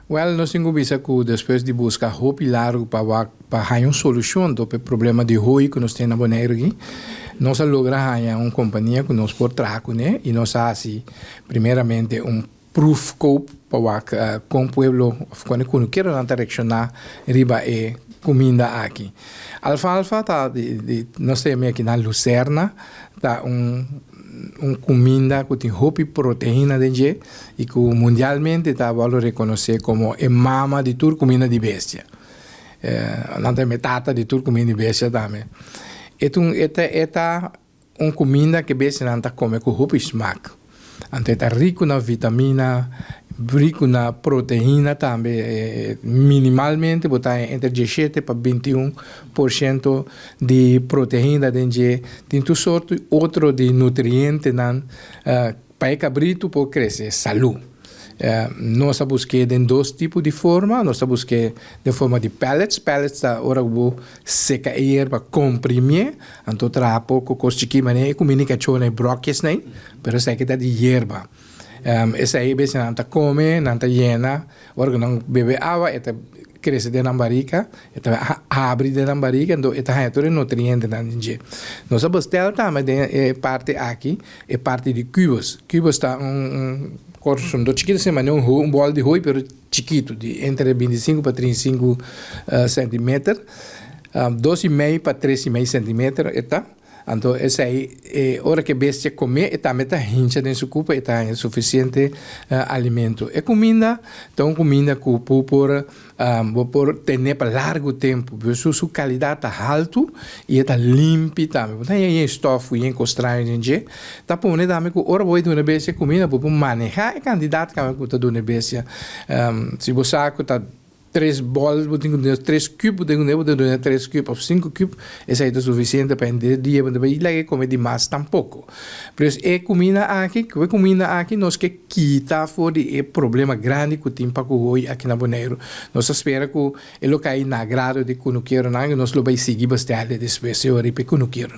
Well, nós temos que depois de buscar roupa largo para uma solução do problema de rui que nós temos na Bonaire aqui, nós logramos uma companhia que nos por trago, né? E nós fazemos primeiramente proof cope para com o pueblo quando quer na direcionar riba comida aqui. Alfalfa tá nós temos aqui na Lucerna tá comida que tem roupa e proteína dentro e que mundialmente está valor reconhecer como a mama de toda comida de bestia. Não tem metade de toda comida de bestia também. Então, esta comida que bestia não está come com roupa e smack. Então, está rico na vitamina, rico na proteína também, minimalmente, botar entre 17 para 21% de proteína dentro. Tem tudo sorte outro de nutrientes para o cabrito pode crescer, saúde. Nós buscamos em dois tipos de forma. Nós buscamos de forma de pellets. Pellets ora vou secar a erva, comprimir. Então, tra pouco costiqui, mas é comunicação bróquis, né? Pero seca de erva. Essa aí, bem, não come, não llena. Ora, não bebe água, cresce dentro da barriga, abre dentro da barriga, então é todo nutriente dentro. Nós buscamos também parte aqui, é parte de cubos. Cubos está são do chiquito, se manda bol de roi, pero chiquito, de entre 25 para 35 centímetros, 2,5 para 3,5 centímetros, então essa aí, hora que a bestia comer, e também está hincha dentro do corpo, e está suficiente alimento. É comida, então comida que por ter para largo tempo, sua qualidade está alta e está limpa também. Então, é estofo e encostrar em dia. Tá por né também que hora vou dar uma bestia comida para manejar o candidato que eu estou dando bestia. Se você está 3 bolas, 3 cubos, 3 cubos ou 5 cubos, isso aí é suficiente para o dia, mas não comer demais tampouco. Por isso, comida aqui, nós que quita fora o problema grande que tem para hoje aqui na Bonaire. Nós esperamos que ele caia na grado de que não quero, nós vamos seguir bastante depois, se eu repito que não quero.